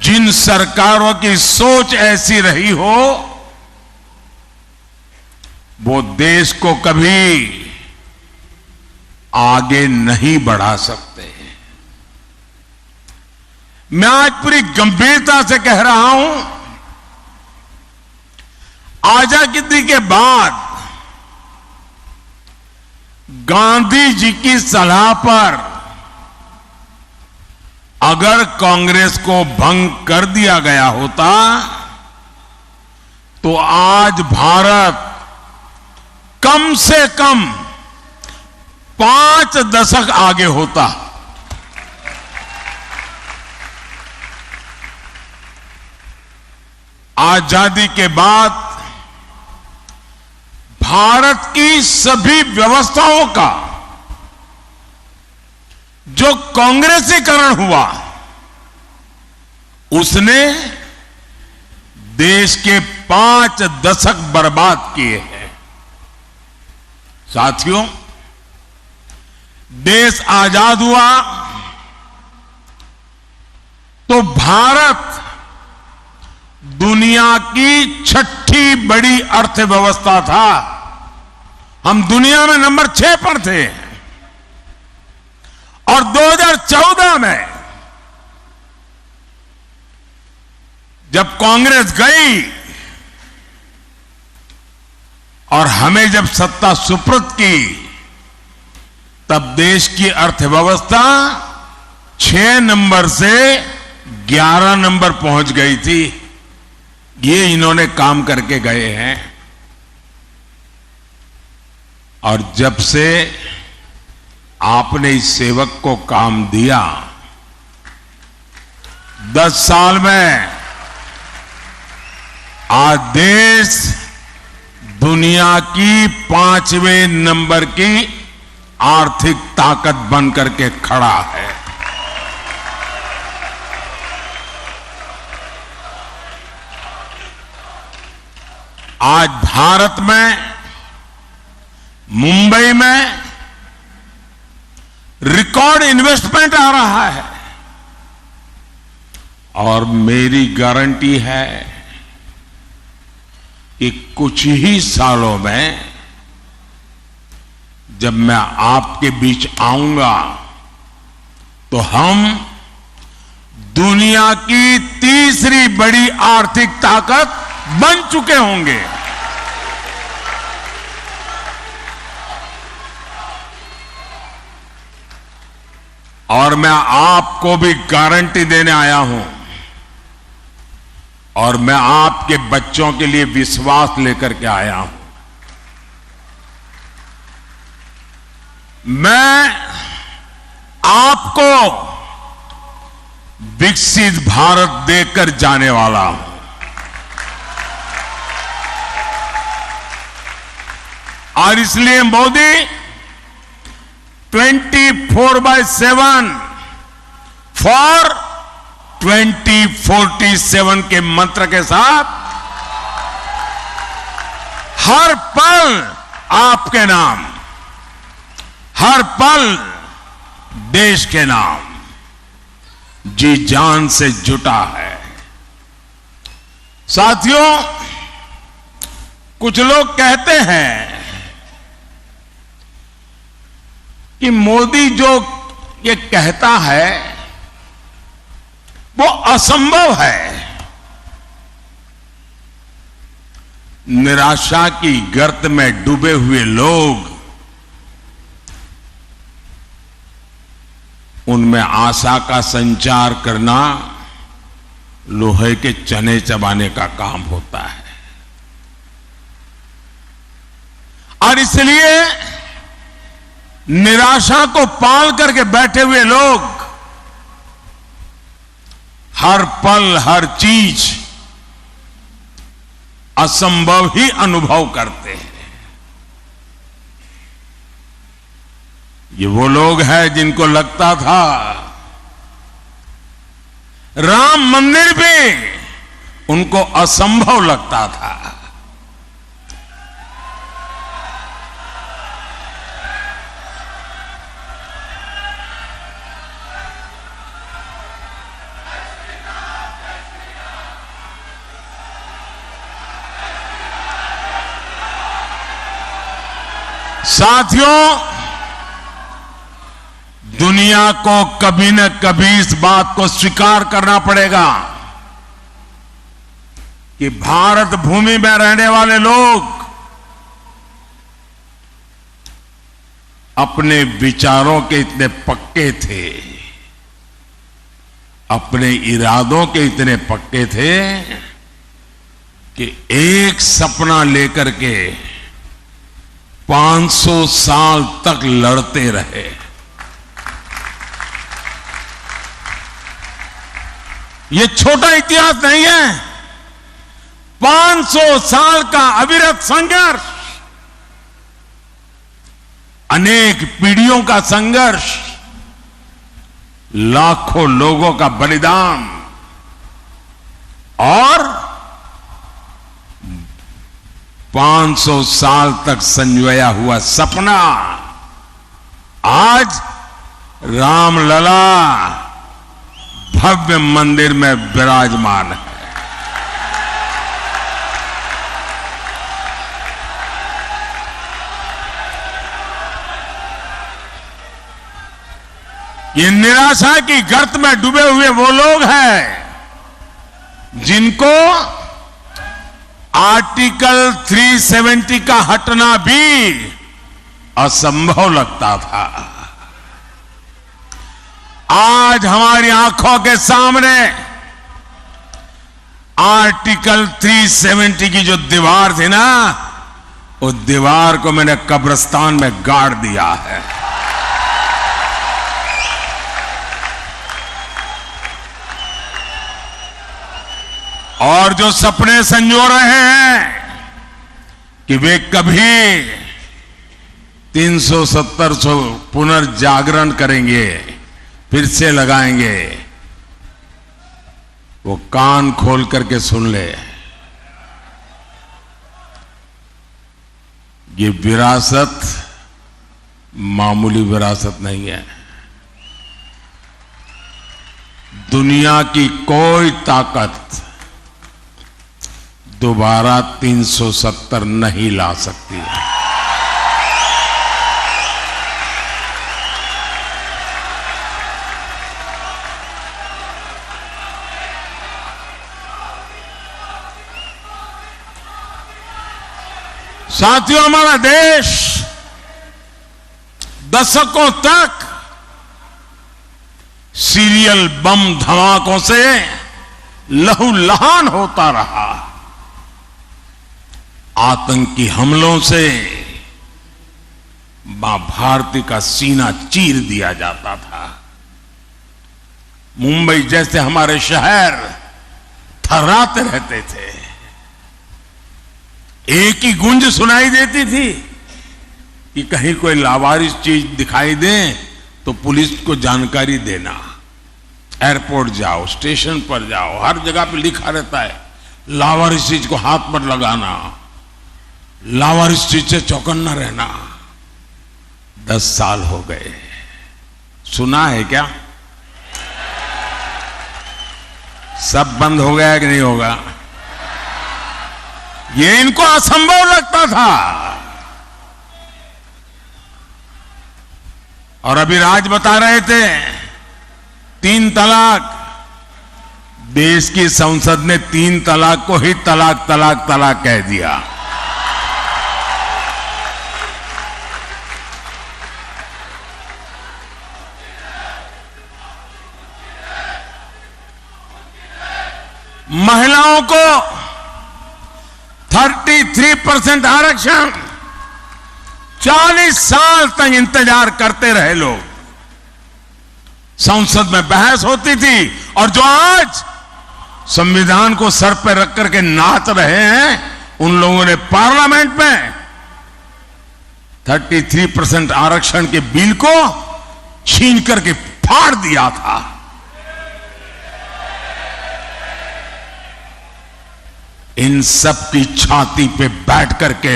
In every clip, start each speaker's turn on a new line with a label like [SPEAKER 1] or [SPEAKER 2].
[SPEAKER 1] जिन सरकारों की सोच ऐसी रही हो, वो देश को कभी आगे नहीं बढ़ा सकते। मैं आज पूरी गंभीरता से कह रहा हूं, आजादी के बाद गांधी जी की सलाह पर अगर कांग्रेस को भंग कर दिया गया होता तो आज भारत कम से कम 5 दशक आगे होता। आजादी के बाद भारत की सभी व्यवस्थाओं का जो कांग्रेसीकरण हुआ, उसने देश के 5 दशक बर्बाद किए हैं। साथियों, देश आजाद हुआ तो भारत दुनिया की 6ठी बड़ी अर्थव्यवस्था था। हम दुनिया में नंबर 6 पर थे और 2014 में जब कांग्रेस गई और हमें जब सत्ता सुपुर्द की, तब देश की अर्थव्यवस्था 6 नंबर से 11 नंबर पहुंच गई थी। ये इन्होंने काम करके गए हैं। और जब से आपने इस सेवक को काम दिया, 10 साल में आज देश दुनिया की 5वें नंबर की आर्थिक ताकत बनकर के खड़ा है। आज भारत में, मुंबई में रिकॉर्ड इन्वेस्टमेंट आ रहा है और मेरी गारंटी है कि कुछ ही सालों में जब मैं आपके बीच आऊंगा तो हम दुनिया की तीसरी बड़ी आर्थिक ताकत बन चुके होंगे। और मैं आपको भी गारंटी देने आया हूं और मैं आपके बच्चों के लिए विश्वास लेकर के आया हूं। मैं आपको विकसित भारत देकर जाने वाला हूं। और इसलिए मोदी 24/7 फॉर 2047 के मंत्र के साथ हर पल आपके नाम, हर पल देश के नाम जी जान से जुटा है। साथियों, कुछ लोग कहते हैं कि मोदी जो ये कहता है वो असंभव है। निराशा की गर्त में डूबे हुए लोग उनमें आशा का संचार करना लोहे के चने चबाने का काम होता है। और इसलिए निराशा को पाल करके बैठे हुए लोग हर पल हर चीज असंभव ही अनुभव करते हैं। ये वो लोग हैं जिनको लगता था राम मंदिर भी उनको असंभव लगता था। साथियों, दुनिया को कभी न कभी इस बात को स्वीकार करना पड़ेगा कि भारत भूमि में रहने वाले लोग अपने विचारों के इतने पक्के थे, अपने इरादों के इतने पक्के थे कि एक सपना लेकर के 500 साल तक लड़ते रहे। ये छोटा इतिहास नहीं है। 500 साल का अविरत संघर्ष, अनेक पीढ़ियों का संघर्ष, लाखों लोगों का बलिदान और 500 साल तक संजोया हुआ सपना आज रामलला भव्य मंदिर में विराजमान है। ये निराशा की गर्त में डूबे हुए वो लोग हैं जिनको आर्टिकल 370 का हटना भी असंभव लगता था। आज हमारी आंखों के सामने आर्टिकल 370 की जो दीवार थी ना, उस दीवार को मैंने कब्रिस्तान में गाड़ दिया है। और जो सपने संजो रहे हैं कि वे कभी 370 पुनर्जागरण करेंगे, फिर से लगाएंगे, वो कान खोल करके सुन ले। ये विरासत मामूली विरासत नहीं है। दुनिया की कोई ताकत दोबारा 370 नहीं ला सकती है। साथियों, हमारा देश दशकों तक सीरियल बम धमाकों से लहूलुहान होता रहा। आतंकी हमलों से मां भारती का सीना चीर दिया जाता था। मुंबई जैसे हमारे शहर थर्राते रहते थे। एक ही गूंज सुनाई देती थी कि कहीं कोई लावारिस चीज दिखाई दे तो पुलिस को जानकारी देना। एयरपोर्ट जाओ, स्टेशन पर जाओ, हर जगह पे लिखा रहता है लावारिस चीज को हाथ पर लगाना, लावारिस चीज से चौकन्ना रहना। 10 साल हो गए, सुना है क्या? सब बंद हो गया कि नहीं होगा? ये इनको असंभव लगता था। और अभी राज बता रहे थे 3 तलाक। देश की संसद ने 3 तलाक को ही तलाक तलाक तलाक कह दिया। महिलाओं को 33% आरक्षण, 40 साल तक इंतजार करते रहे लोग। संसद में बहस होती थी और जो आज संविधान को सर पर रख करके नाच रहे हैं, उन लोगों ने पार्लियामेंट में 33% आरक्षण के बिल को छीन करके फाड़ दिया था। इन सब की छाती पे बैठ करके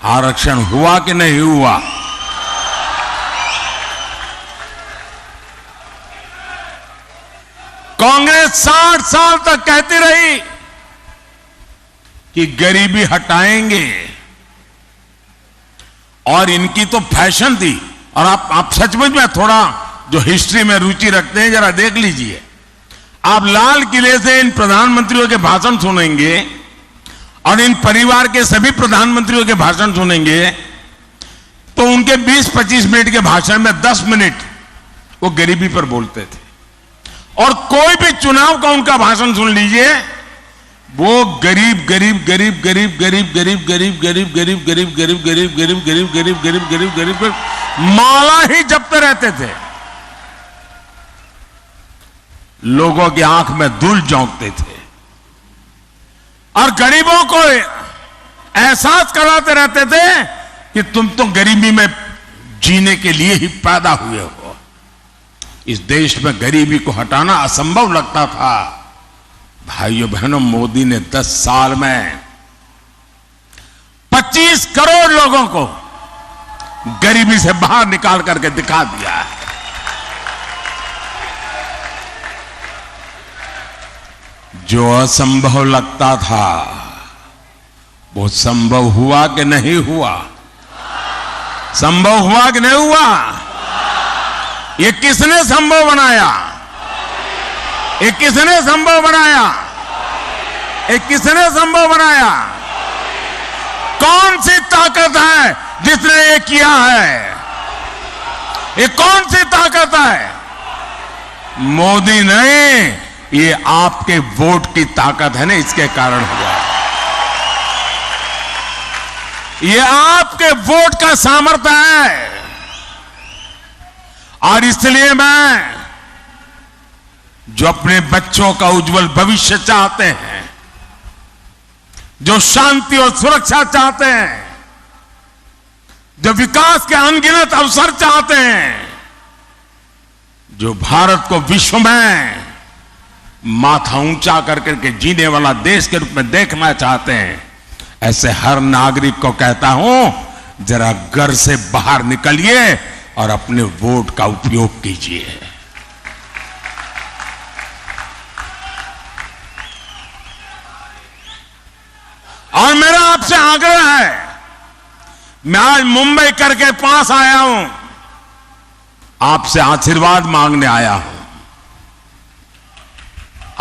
[SPEAKER 1] आरक्षण हुआ कि नहीं हुआ? कांग्रेस 60 साल तक कहती रही कि गरीबी हटाएंगे, और इनकी तो फैशन थी। और आप सचमुच में थोड़ा जो हिस्ट्री में रुचि रखते हैं जरा देख लीजिए। आप लाल किले से इन प्रधानमंत्रियों के भाषण सुनेंगे और इन परिवार के सभी प्रधानमंत्रियों के भाषण सुनेंगे तो उनके 20-25 मिनट के भाषण में 10 मिनट वो गरीबी पर बोलते थे। और कोई भी चुनाव का उनका भाषण सुन लीजिए, वो गरीब गरीब गरीब गरीब गरीब गरीब गरीब गरीब गरीब गरीब गरीब गरीब गरीब गरीब गरीब गरीब गरीब गरीब माला ही जपते रहते थे। लोगों की आंख में धूल झोंकते थे और गरीबों को एहसास कराते रहते थे कि तुम तो गरीबी में जीने के लिए ही पैदा हुए हो। इस देश में गरीबी को हटाना असंभव लगता था। भाइयों बहनों, मोदी ने 10 साल में 25 करोड़ लोगों को गरीबी से बाहर निकाल करके दिखा दिया है। जो असंभव लगता था वो संभव हुआ कि नहीं हुआ? संभव हुआ कि नहीं हुआ? ये किसने संभव बनाया? ये किसने संभव बनाया? ये किसने संभव बनाया? कौन सी ताकत है जिसने ये किया है? ये कौन सी ताकत है? मोदी नहीं, ये आपके वोट की ताकत है ना, इसके कारण हुआ। ये आपके वोट का सामर्थ्य है। और इसलिए मैं जो अपने बच्चों का उज्जवल भविष्य चाहते हैं, जो शांति और सुरक्षा चाहते हैं, जो विकास के अनगिनत अवसर चाहते हैं, जो भारत को विश्व में माथा ऊंचा करके जीने वाला देश के रूप में देखना चाहते हैं, ऐसे हर नागरिक को कहता हूं, जरा घर से बाहर निकलिए और अपने वोट का उपयोग कीजिए। और मेरा आपसे आग्रह है, मैं आज मुंबई करके पास आया हूं, आपसे आशीर्वाद मांगने आया हूं।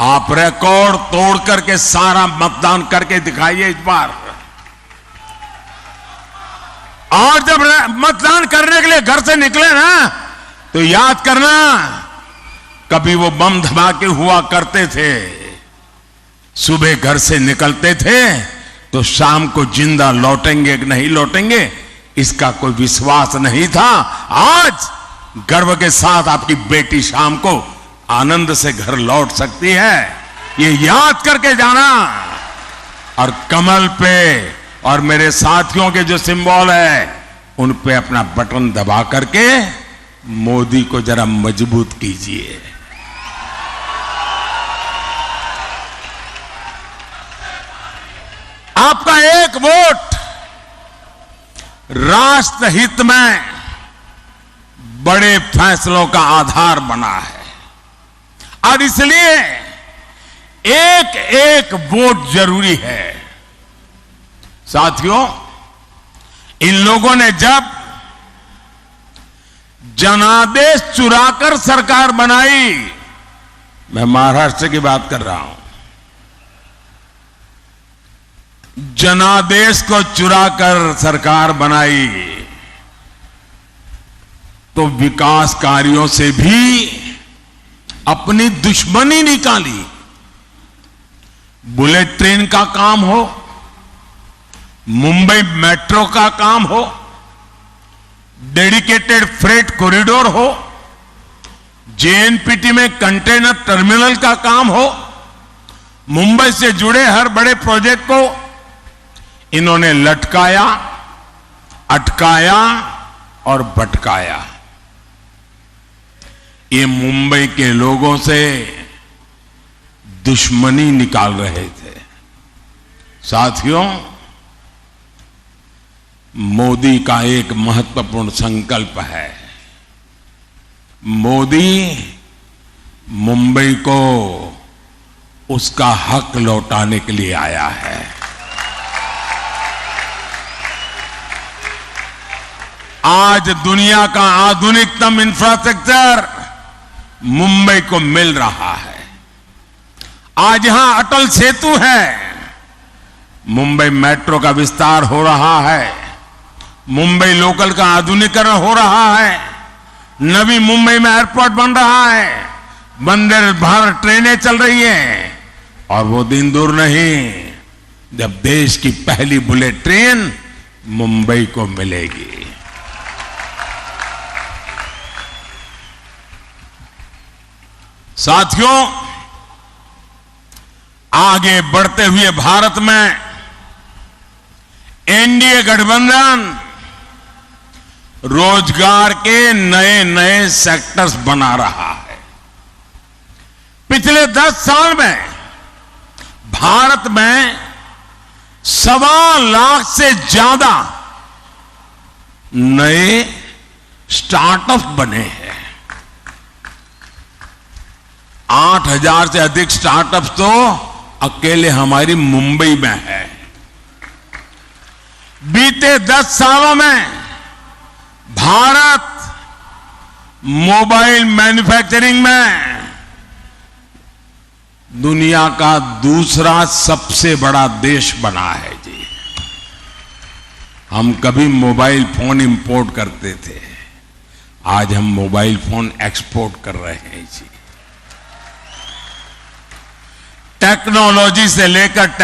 [SPEAKER 1] आप रिकॉर्ड तोड़ करके सारा मतदान करके दिखाइए इस बार। और जब मतदान करने के लिए घर से निकले ना, तो याद करना, कभी वो बम धमाके हुआ करते थे, सुबह घर से निकलते थे तो शाम को जिंदा लौटेंगे कि नहीं लौटेंगे इसका कोई विश्वास नहीं था। आज गर्व के साथ आपकी बेटी शाम को आनंद से घर लौट सकती है, ये याद करके जाना। और कमल पे और मेरे साथियों के जो सिंबल है उन पे अपना बटन दबा करके मोदी को जरा मजबूत कीजिए। आपका एक वोट राष्ट्र हित में बड़े फैसलों का आधार बना है और इसलिए एक एक वोट जरूरी है। साथियों, इन लोगों ने जब जनादेश चुराकर सरकार बनाई, मैं महाराष्ट्र की बात कर रहा हूं, जनादेश को चुराकर सरकार बनाई तो विकास कार्यों से भी अपनी दुश्मनी निकाली। बुलेट ट्रेन का काम हो, मुंबई मेट्रो का काम हो, डेडिकेटेड फ्रेट कॉरिडोर हो, जेएनपीटी में कंटेनर टर्मिनल का काम हो, मुंबई से जुड़े हर बड़े प्रोजेक्ट को इन्होंने लटकाया, अटकाया और भटकाया। ये मुंबई के लोगों से दुश्मनी निकाल रहे थे। साथियों, मोदी का एक महत्वपूर्ण संकल्प है। मोदी मुंबई को उसका हक लौटाने के लिए आया है। आज दुनिया का आधुनिकतम इंफ्रास्ट्रक्चर मुंबई को मिल रहा है। आज यहां अटल सेतु है, मुंबई मेट्रो का विस्तार हो रहा है, मुंबई लोकल का आधुनिकीकरण हो रहा है, नवी मुंबई में एयरपोर्ट बन रहा है, वंदे भारत ट्रेनें चल रही हैं, और वो दिन दूर नहीं जब देश की पहली बुलेट ट्रेन मुंबई को मिलेगी। साथियों, आगे बढ़ते हुए भारत में एनडीए गठबंधन रोजगार के नए नए सेक्टर्स बना रहा है। पिछले 10 साल में भारत में 1.25 लाख से ज्यादा नए स्टार्टअप बने हैं। 8,000 से अधिक स्टार्टअप्स तो अकेले हमारी मुंबई में है। बीते 10 सालों में भारत मोबाइल मैन्युफैक्चरिंग में दुनिया का दूसरा सबसे बड़ा देश बना है जी। हम कभी मोबाइल फोन इंपोर्ट करते थे, आज हम मोबाइल फोन एक्सपोर्ट कर रहे हैं जी। टेक्नोलॉजी से लेकर